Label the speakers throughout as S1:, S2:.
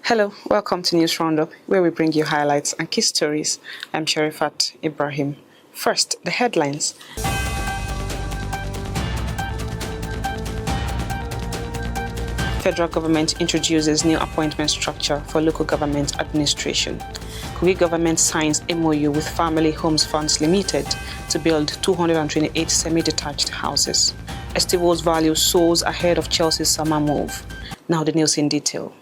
S1: Hello, welcome to News Roundup, where we bring you highlights and key stories. I'm Sharifat Ibrahim. First, the headlines. Federal government introduces new appointment structure for local government administration. Kogi government signs MOU with Family Homes Funds Limited to build 228 semi-detached houses. Estivo's value soars ahead of Chelsea's summer move. Now the news in detail.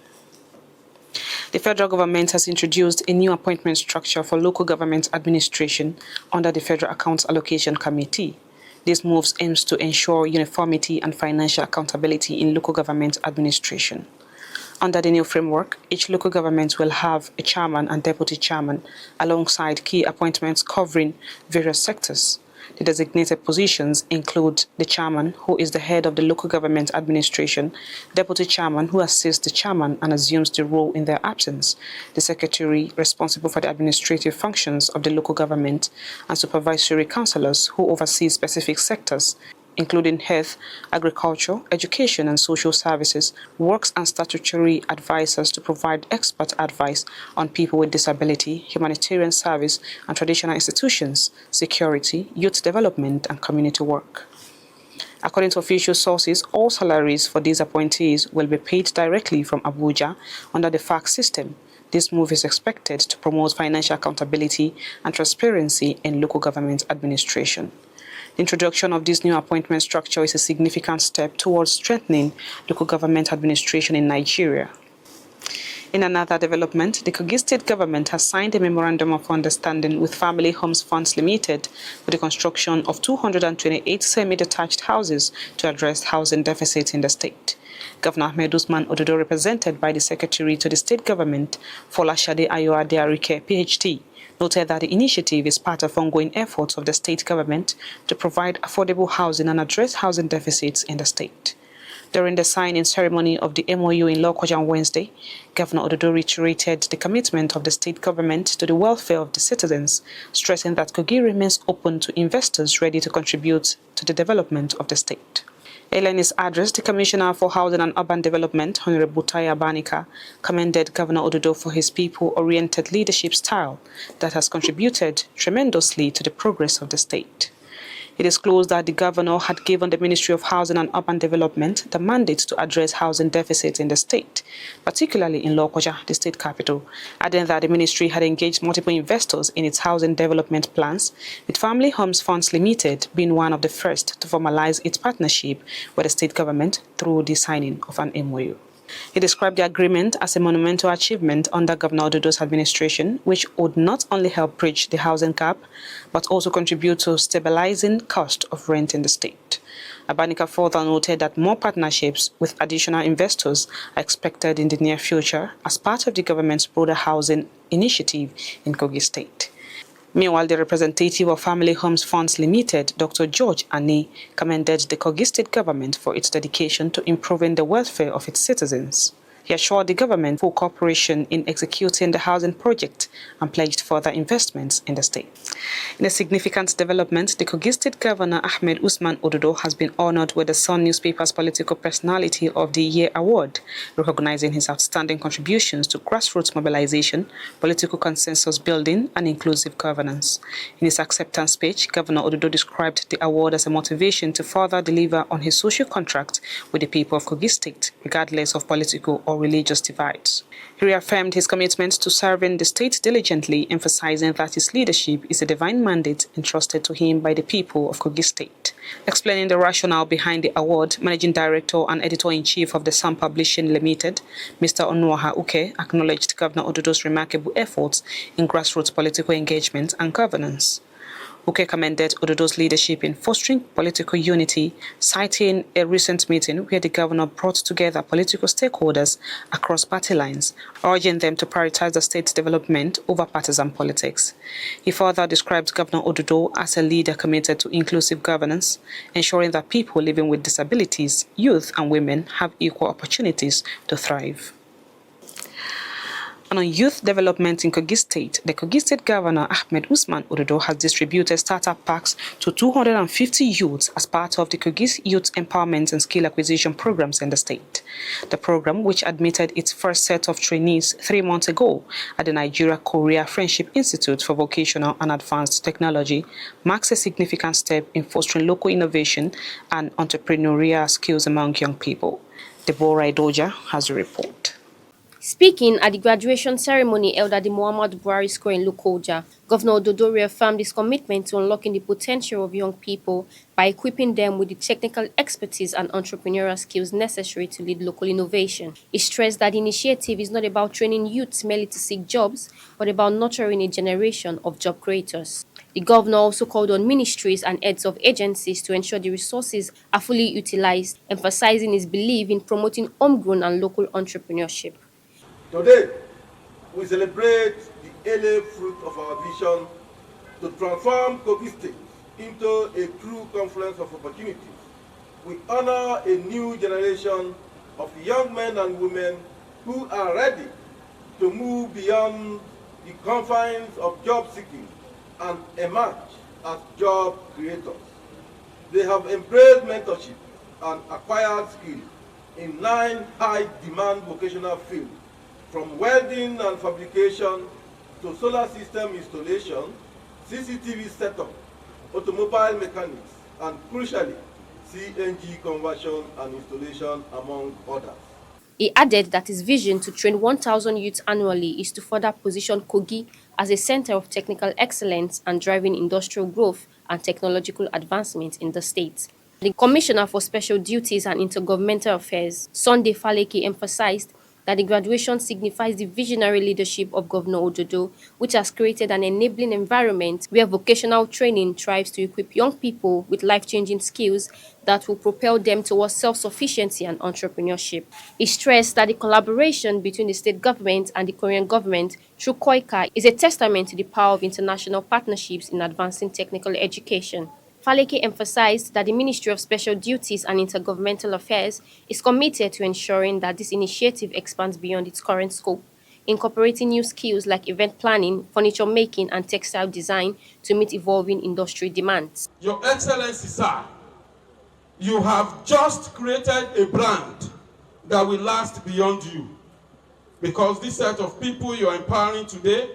S1: The federal government has introduced a new appointment structure for local government administration under the Federal Accounts Allocation Committee. This move aims to ensure uniformity and financial accountability in local government administration. Under the new framework, each local government will have a chairman and deputy chairman, alongside key appointments covering various sectors. The designated positions include the chairman, who is the head of the local government administration, deputy chairman, who assists the chairman and assumes the role in their absence, the secretary responsible for the administrative functions of the local government, and supervisory councillors who oversee specific sectors, including health, agriculture, education and social services, works and statutory advisors to provide expert advice on people with disability, humanitarian service and traditional institutions, security, youth development and community work. According to official sources, all salaries for these appointees will be paid directly from Abuja under the FACS system. This move is expected to promote financial accountability and transparency in local government administration. The introduction of this new appointment structure is a significant step towards strengthening local government administration in Nigeria. In another development, the Kogi State government has signed a memorandum of understanding with Family Homes Funds Limited for the construction of 228 semi-detached houses to address housing deficits in the state. Governor Ahmed Usman Ododo, represented by the Secretary to the State Government, Folashade Ayoade Arike, PhD, noted that the initiative is part of ongoing efforts of the state government to provide affordable housing and address housing deficits in the state. During the signing ceremony of the MOU in Lokoja on Wednesday, Governor Ododo reiterated the commitment of the state government to the welfare of the citizens, stressing that Kogi remains open to investors ready to contribute to the development of the state. In his address, the Commissioner for Housing and Urban Development, Honorable Taya Banika, commended Governor Ododo for his people-oriented leadership style that has contributed tremendously to the progress of the state. It is disclosed that the governor had given the Ministry of Housing and Urban Development the mandate to address housing deficits in the state, particularly in Lokoja, the state capital, adding that the ministry had engaged multiple investors in its housing development plans, with Family Homes Funds Limited being one of the first to formalize its partnership with the state government through the signing of an MOU. He described the agreement as a monumental achievement under Governor Ododo's administration, which would not only help bridge the housing gap, but also contribute to stabilizing cost of rent in the state. Abanika further noted that more partnerships with additional investors are expected in the near future as part of the government's broader housing initiative in Kogi State. Meanwhile, the representative of Family Homes Funds Limited, Dr. George Ani, commended the Kogi State government for its dedication to improving the welfare of its citizens. He assured the government full cooperation in executing the housing project and pledged further investments in the state. In a significant development, the Kogi State Governor Ahmed Usman Ododo has been honored with the Sun newspaper's Political Personality of the Year award, recognizing his outstanding contributions to grassroots mobilization, political consensus building, and inclusive governance. In his acceptance speech, Governor Ododo described the award as a motivation to further deliver on his social contract with the people of Kogi State, regardless of political or religious divides. He reaffirmed his commitment to serving the state diligently, emphasizing that his leadership is a divine mandate entrusted to him by the people of Kogi State. Explaining the rationale behind the award, Managing Director and Editor-in-Chief of the Sun Publishing Limited, Mr. Onuaha Uke, acknowledged Governor Ododo's remarkable efforts in grassroots political engagement and governance. Uke commended Ododo's leadership in fostering political unity, citing a recent meeting where the governor brought together political stakeholders across party lines, urging them to prioritize the state's development over partisan politics. He further described Governor Ododo as a leader committed to inclusive governance, ensuring that people living with disabilities, youth and women have equal opportunities to thrive. And on youth development in Kogi State, the Kogi State Governor Ahmed Usman Ododo has distributed startup packs to 250 youths as part of the Kogi Youth Empowerment and Skill Acquisition programs in the state. The program, which admitted its first set of trainees 3 months ago at the Nigeria-Korea Friendship Institute for Vocational and Advanced Technology, marks a significant step in fostering local innovation and entrepreneurial skills among young people. Deborah Idoja has a report.
S2: Speaking at the graduation ceremony held at the Muhammadu Buhari Square in Lokoja, Governor Ododo reaffirmed his commitment to unlocking the potential of young people by equipping them with the technical expertise and entrepreneurial skills necessary to lead local innovation. He stressed that the initiative is not about training youths merely to seek jobs, but about nurturing a generation of job creators. The governor also called on ministries and heads of agencies to ensure the resources are fully utilized, emphasizing his belief in promoting homegrown and local entrepreneurship.
S3: Today, we celebrate the early fruit of our vision to transform Kogi State into a true confluence of opportunities. We honor a new generation of young men and women who are ready to move beyond the confines of job seeking and emerge as job creators. They have embraced mentorship and acquired skills in 9 high-demand vocational fields, from welding and fabrication to solar system installation, CCTV setup, automobile mechanics, and crucially, CNG conversion and installation, among others.
S2: He added that his vision to train 1,000 youths annually is to further position Kogi as a center of technical excellence and driving industrial growth and technological advancement in the state. The Commissioner for Special Duties and Intergovernmental Affairs, Sunday Faleke, emphasized that the graduation signifies the visionary leadership of Governor Ododo, which has created an enabling environment where vocational training strives to equip young people with life-changing skills that will propel them towards self-sufficiency and entrepreneurship. He stressed that the collaboration between the state government and the Korean government through KOICA is a testament to the power of international partnerships in advancing technical education. Faleke emphasized that the Ministry of Special Duties and Intergovernmental Affairs is committed to ensuring that this initiative expands beyond its current scope, incorporating new skills like event planning, furniture making, and textile design to meet evolving industry demands.
S4: Your Excellency, sir, you have just created a brand that will last beyond you, because this set of people you're empowering today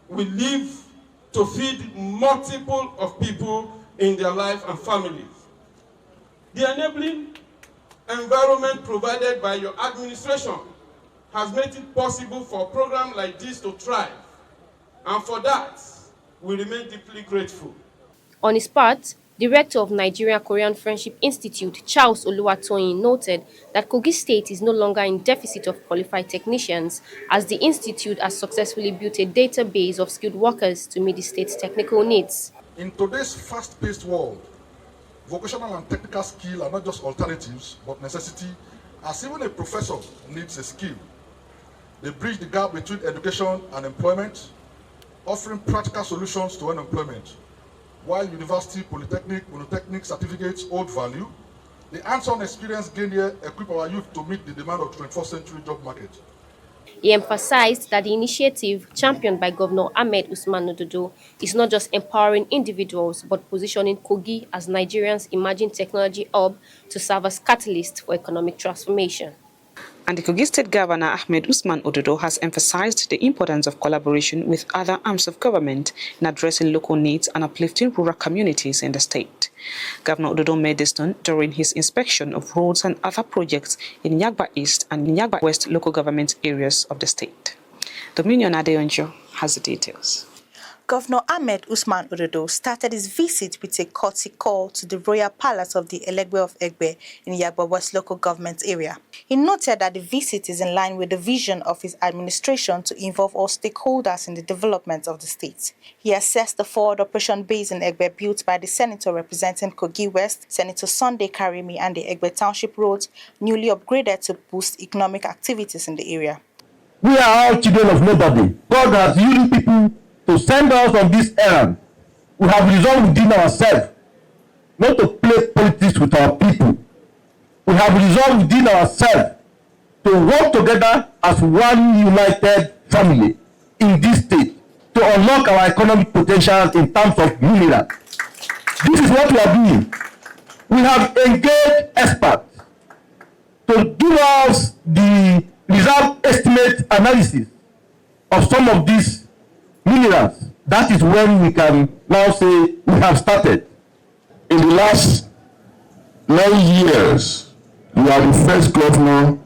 S4: will live to feed multiple of people in their life and families. The enabling environment provided by your administration has made it possible for a program like this to thrive, and for that, we remain deeply grateful.
S2: On his part, Director of Nigeria-Korean Friendship Institute, Charles Oluwatoyin, noted that Kogi State is no longer in deficit of qualified technicians, as the institute has successfully built a database of skilled workers to meet the state's technical needs.
S5: In today's fast-paced world, vocational and technical skill are not just alternatives, but necessity, as even a professor needs a skill. They bridge the gap between education and employment, offering practical solutions to unemployment. While university, polytechnic, monotechnic certificates hold value, the hands-on experience gained here equip our youth to meet the demand of the 21st century job market.
S2: He emphasized that the initiative, championed by Governor Ahmed Usman Ododo, is not just empowering individuals, but positioning Kogi as Nigeria's emerging technology hub to serve as catalyst for economic transformation.
S1: And the Kogi State Governor Ahmed Usman Ododo has emphasized the importance of collaboration with other arms of government in addressing local needs and uplifting rural communities in the state. Governor Ododo made this known during his inspection of roads and other projects in Yagba East and Yagba West local government areas of the state. Dominion Adeonjo has the details.
S6: Governor Ahmed Usman Ododo started his visit with a courtesy call to the Royal Palace of the Elegbe of Egbe in Yagba West local government area. He noted that the visit is in line with the vision of his administration to involve all stakeholders in the development of the state. He assessed the forward operation base in Egbe built by the senator representing Kogi West, Senator Sunday Karimi, and the Egbe Township roads, newly upgraded to boost economic activities in the area.
S7: We are all children of nobody. God has used people to send us on this errand. We have resolved within ourselves not to play politics with our people. We have resolved within ourselves to work together as one united family in this state to unlock our economic potential in terms of minerals. This is what we are doing. We have engaged experts to give us the reserve estimate analysis of some of these minerals. That is when we can now say we have started.
S8: In the last 9 years, you are the first governor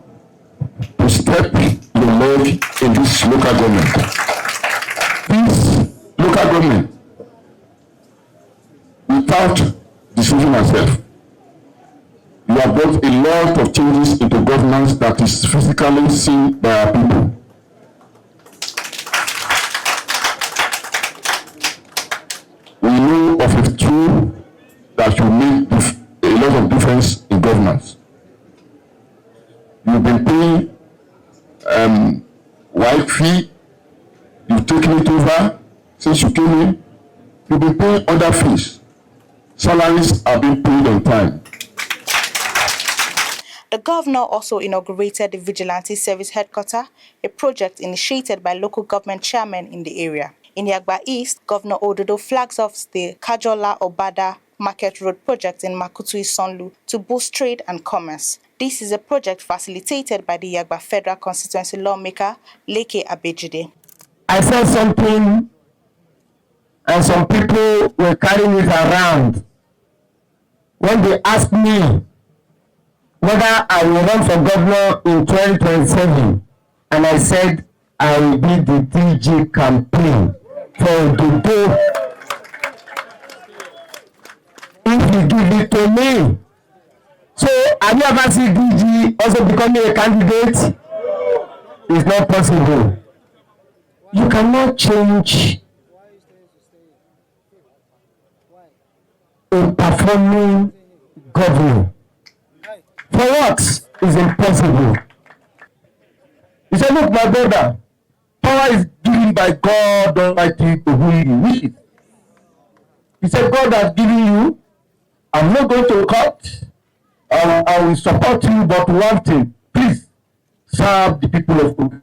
S8: to step your leg in this local government. This local government, without deceiving myself, you have brought a lot of changes into governance that is physically seen by our people. We know of a tool that will make a lot of difference in governance. You've been paying white fee, you've taken it over since you came in. You've been paying other fees. Salaries are being paid on time.
S6: The governor also inaugurated the Vigilante Service Headquarters, a project initiated by local government chairmen in the area. In Yagba East, Governor Ododo flags off the Kajola Obada Market Road project in Makutu Isonlu to boost trade and commerce. This is a project facilitated by the Yagba Federal Constituency lawmaker, Leke Abejide.
S7: I saw something and some people were carrying it around when they asked me whether I will run for governor in 2027, and I said I will be the DG campaign for the day. If you give it to me. So have you ever seen DG also becoming a candidate? It's not possible. You cannot change a performing governor. For what is impossible. He said, look, my brother, power is given by God Almighty to whom He wishes. He said, God has given you. I'm not going to cut. I will support you, but one thing, please serve the people of Kogi.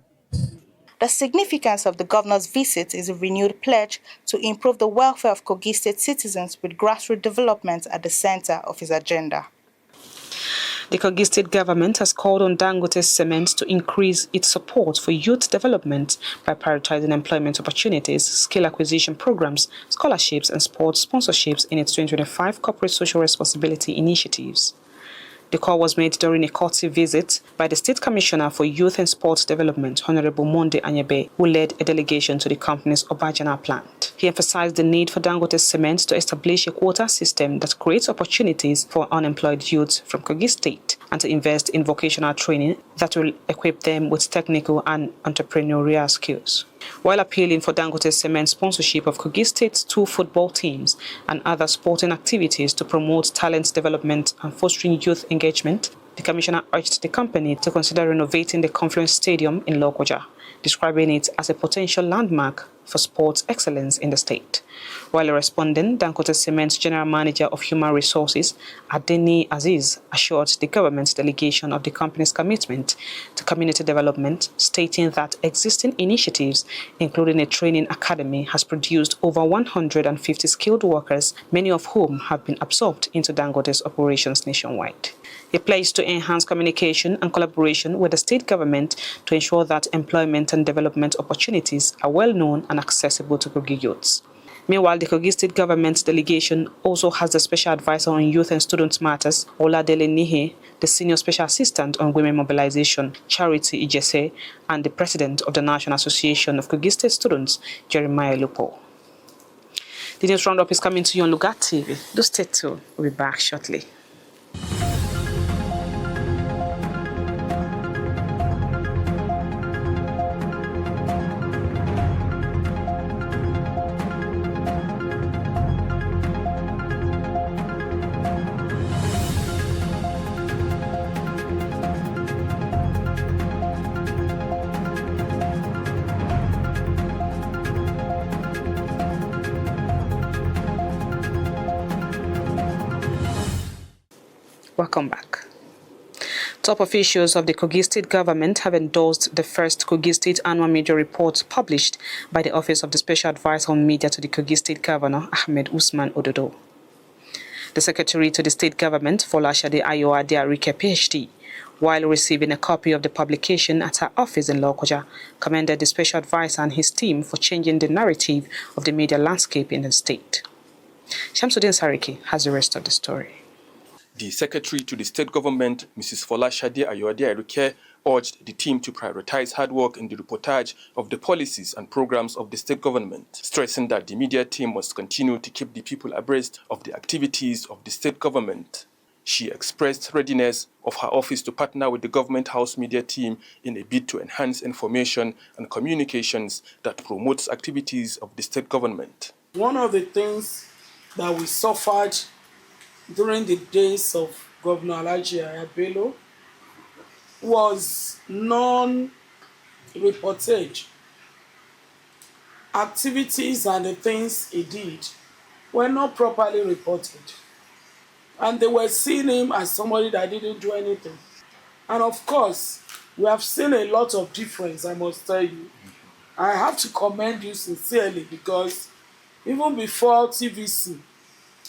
S6: The significance of the governor's visit is a renewed pledge to improve the welfare of Kogi State citizens with grassroots development at the center of his agenda.
S1: The Kogi State government has called on Dangote Cement to increase its support for youth development by prioritizing employment opportunities, skill acquisition programs, scholarships, and sports sponsorships in its 2025 corporate social responsibility initiatives. The call was made during a courtesy visit by the State Commissioner for Youth and Sports Development, Honorable Monde Anyebe, who led a delegation to the company's Obajana plant. He emphasized the need for Dangote Cement to establish a quota system that creates opportunities for unemployed youth from Kogi State and to invest in vocational training that will equip them with technical and entrepreneurial skills. While appealing for Dangote Cement sponsorship of Kogi State's 2 football teams and other sporting activities to promote talent development and fostering youth engagement, the Commissioner urged the company to consider renovating the Confluence Stadium in Lokoja, describing it as a potential landmark for sports excellence in the state. While responding, Dangote Cement's General Manager of Human Resources, Adeni Aziz, assured the government delegation of the company's commitment to community development, stating that existing initiatives, including a training academy, has produced over 150 skilled workers, many of whom have been absorbed into Dangote's operations nationwide. He pledged to enhance communication and collaboration with the state government to ensure that employment and development opportunities are well known and accessible to Kogi youths. Meanwhile, the Kogi State government delegation also has the Special Advisor on Youth and Student Matters, Oladele Nihe, the Senior Special Assistant on Women Mobilization, Charity Ijese, and the President of the National Association of Kogi State Students, Jeremiah Lupo. The news roundup is coming to you on LUGARTV. Do stay tuned. We'll be back shortly. Welcome back. Top officials of the Kogi State government have endorsed the first Kogi State annual media report published by the Office of the Special Advisor on Media to the Kogi State Governor, Ahmed Usman Ododo. The Secretary to the State Government, Folashade Ayoade Arike PhD, while receiving a copy of the publication at her office in Lokoja, commended the Special Advisor and his team for changing the narrative of the media landscape in the state. Shamsuddin Sariki has the rest of the story.
S9: The Secretary to the State Government, Mrs. Folashade Ayoade Arike, urged the team to prioritize hard work in the reportage of the policies and programs of the state government, stressing that the media team must continue to keep the people abreast of the activities of the state government. She expressed readiness of her office to partner with the Government House media team in a bid to enhance information and communications that promotes activities of the state government.
S10: One of the things that we suffered during the days of Governor Alhaji Bello was non-reportage. Activities and the things he did were not properly reported. And they were seeing him as somebody that didn't do anything. And of course, we have seen a lot of difference, I must tell you. I have to commend you sincerely because even before TVC,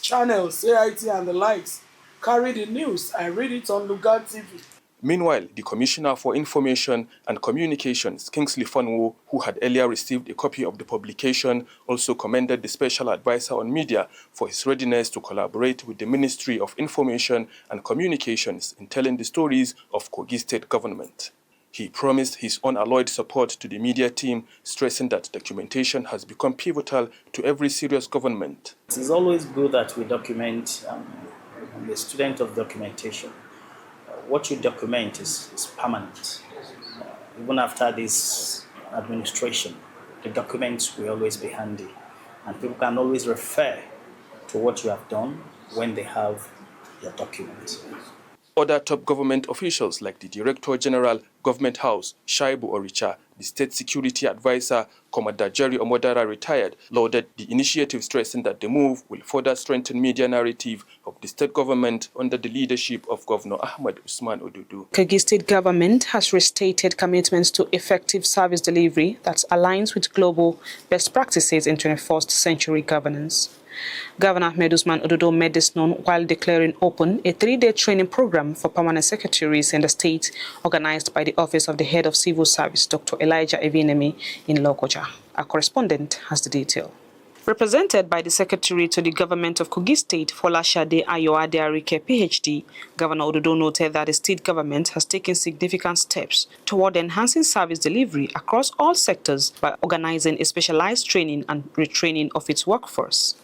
S10: channels, AIT and the likes, carry the news. I read it on LUGARDTV.
S9: Meanwhile, the Commissioner for Information and Communications, Kingsley Fanwo, who had earlier received a copy of the publication, also commended the Special Advisor on Media for his readiness to collaborate with the Ministry of Information and Communications in telling the stories of Kogi State government. He promised his unalloyed support to the media team, stressing that documentation has become pivotal to every serious government.
S11: It is always good that we document. I'm a student of documentation. What you document is permanent. Even after this administration, the documents will always be handy, and people can always refer to what you have done when they have your documents.
S9: Other top government officials like the Director General, Government House, Shaibu Oricha, the State Security Advisor, Commander Jerry Omodara retired, lauded the initiative, stressing that the move will further strengthen media narrative of the state government under the leadership of Governor Ahmed Usman Ododo.
S1: Kogi State government has restated commitments to effective service delivery that aligns with global best practices in 21st century governance. Governor Ahmed Usman Ododo made this known while declaring open a 3-day training program for permanent secretaries in the state, organized by the Office of the Head of Civil Service, Dr. Elijah Evinemi, in Lokoja. Our correspondent has the detail. Represented by the Secretary to the Government of Kogi State, Folashade Ayoade Arike PhD, Governor Ododo noted that the state government has taken significant steps toward enhancing service delivery across all sectors by organizing a specialized training and retraining of its workforce.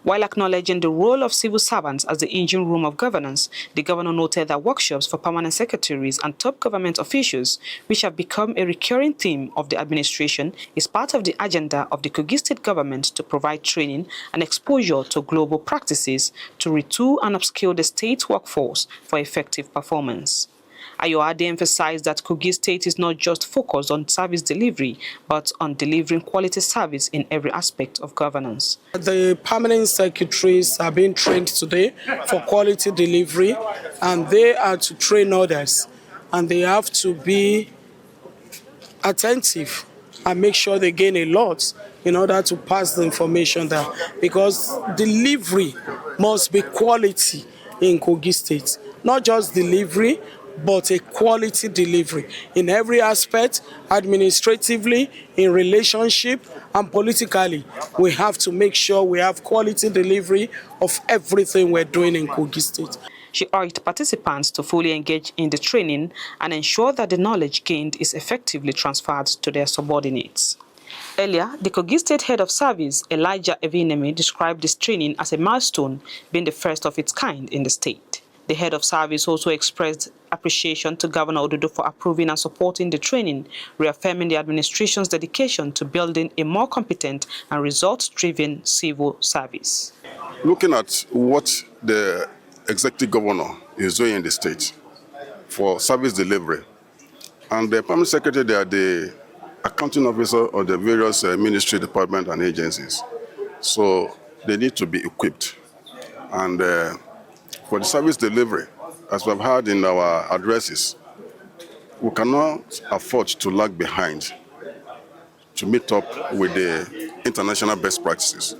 S1: While acknowledging the role of civil servants as the engine room of governance, the governor noted that workshops for permanent secretaries and top government officials, which have become a recurring theme of the administration, is part of the agenda of the Kogi State government to provide training and exposure to global practices to retool and upskill the state workforce for effective performance. Ayoade emphasized that Kogi State is not just focused on service delivery, but on delivering quality service in every aspect of governance.
S10: The permanent secretaries are being trained today for quality delivery, and they are to train others, and they have to be attentive and make sure they gain a lot in order to pass the information down, because delivery must be quality in Kogi State, not just delivery, but a quality delivery in every aspect, administratively, in relationship, and politically. We have to make sure we have quality delivery of everything we're doing in Kogi State.
S1: She urged participants to fully engage in the training and ensure that the knowledge gained is effectively transferred to their subordinates. Earlier, the Kogi State Head of Service, Elijah Evinemi, described this training as a milestone, being the first of its kind in the state. The Head of Service also expressed appreciation to Governor Ododo for approving and supporting the training, reaffirming the administration's dedication to building a more competent and results-driven civil service.
S12: Looking at what the Executive Governor is doing in the state for service delivery, and the Permanent Secretary, they are the accounting officer of the various ministry, departments, and agencies. So they need to be equipped. And for the service delivery, as we have heard in our addresses, we cannot afford to lag behind to meet up with the international best practices.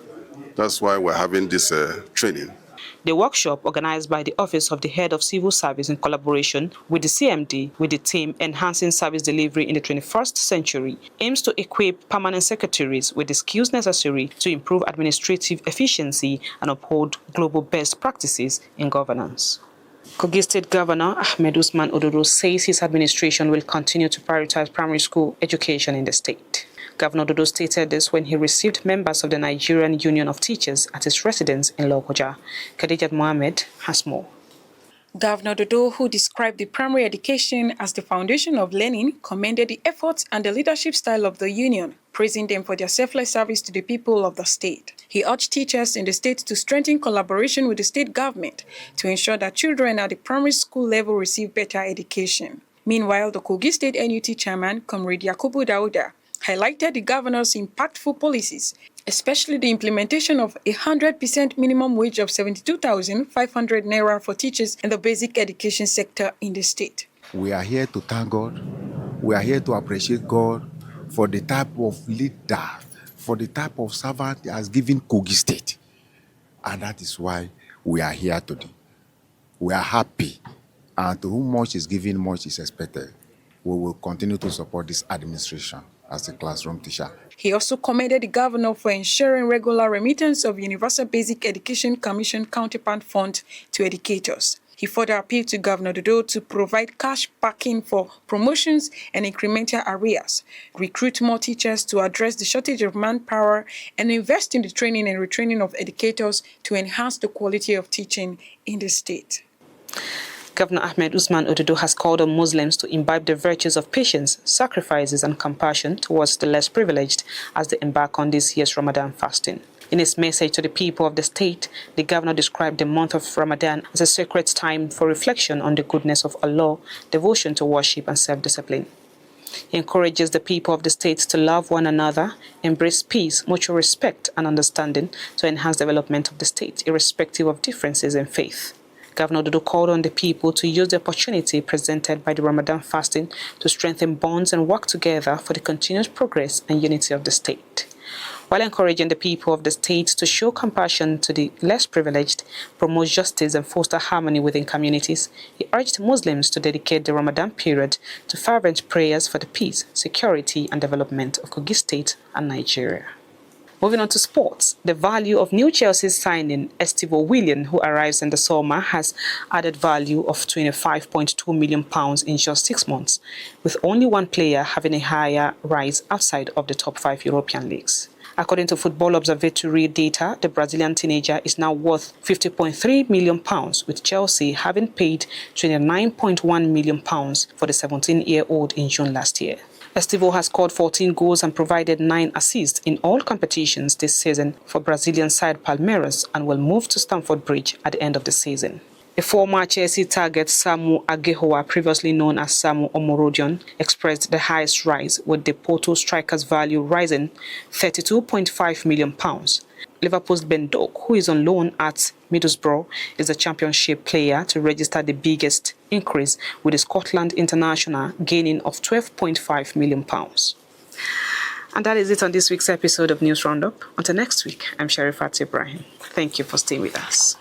S12: That's why we're having this training.
S1: The workshop, organized by the Office of the Head of Civil Service in collaboration with the CMD, with the theme Enhancing Service Delivery in the 21st Century, aims to equip permanent secretaries with the skills necessary to improve administrative efficiency and uphold global best practices in governance. Kogi State Governor Ahmed Usman Ododo says his administration will continue to prioritize primary school education in the state. Governor Dodo stated this when he received members of the Nigerian Union of Teachers at his residence in Lokoja. Khadijat Mohammed has more.
S13: Governor Dodo, who described the primary education as the foundation of learning, commended the efforts and the leadership style of the union, praising them for their selfless service to the people of the state. He urged teachers in the state to strengthen collaboration with the state government to ensure that children at the primary school level receive better education. Meanwhile, the Kogi State NUT chairman, Comrade Yakubu Dauda, highlighted the governor's impactful policies, especially the implementation of 100% minimum wage of 72,500 naira for teachers in the basic education sector in the state.
S14: We are here to thank God. We are here to appreciate God for the type of leader, for the type of servant he has given Kogi State. And that is why we are here today. We are happy. And to whom much is given, much is expected. We will continue to support this administration as a classroom teacher.
S13: He also commended the governor for ensuring regular remittance of Universal Basic Education Commission counterpart fund to educators. He further appealed to Governor Dodo to provide cash backing for promotions and incremental arrears, recruit more teachers to address the shortage of manpower, and invest in the training and retraining of educators to enhance the quality of teaching in the state.
S1: Governor Ahmed Usman Ododo has called on Muslims to imbibe the virtues of patience, sacrifices, and compassion towards the less privileged as they embark on this year's Ramadan fasting. In his message to the people of the state, the governor described the month of Ramadan as a sacred time for reflection on the goodness of Allah, devotion to worship, and self-discipline. He encourages the people of the state to love one another, embrace peace, mutual respect, and understanding to enhance development of the state, irrespective of differences in faith. Governor Dodo called on the people to use the opportunity presented by the Ramadan fasting to strengthen bonds and work together for the continuous progress and unity of the state. While encouraging the people of the state to show compassion to the less privileged, promote justice, and foster harmony within communities, he urged Muslims to dedicate the Ramadan period to fervent prayers for the peace, security, and development of Kogi State and Nigeria. Moving on to sports, the value of New Chelsea's signing, Estivo Willian, who arrives in the summer, has added value of £25.2 million in just 6 months, with only one player having a higher rise outside of the top 5 European leagues. According to Football Observatory data, the Brazilian teenager is now worth £50.3 million, with Chelsea having paid £29.1 million for the 17-year-old in June last year. Estivo has scored 14 goals and provided 9 assists in all competitions this season for Brazilian side Palmeiras and will move to Stamford Bridge at the end of the season. A former Chelsea target, Samu Agehoa, previously known as Samu Omorodion, expressed the highest rise, with the Porto striker's value rising £32.5 million. Liverpool's Ben Doak, who is on loan at Middlesbrough, is the championship player to register the biggest increase, with the Scotland international gaining of £12.5 million. And that is it on this week's episode of News Roundup. Until next week, I'm Sherifat Ibrahim. Thank you for staying with us.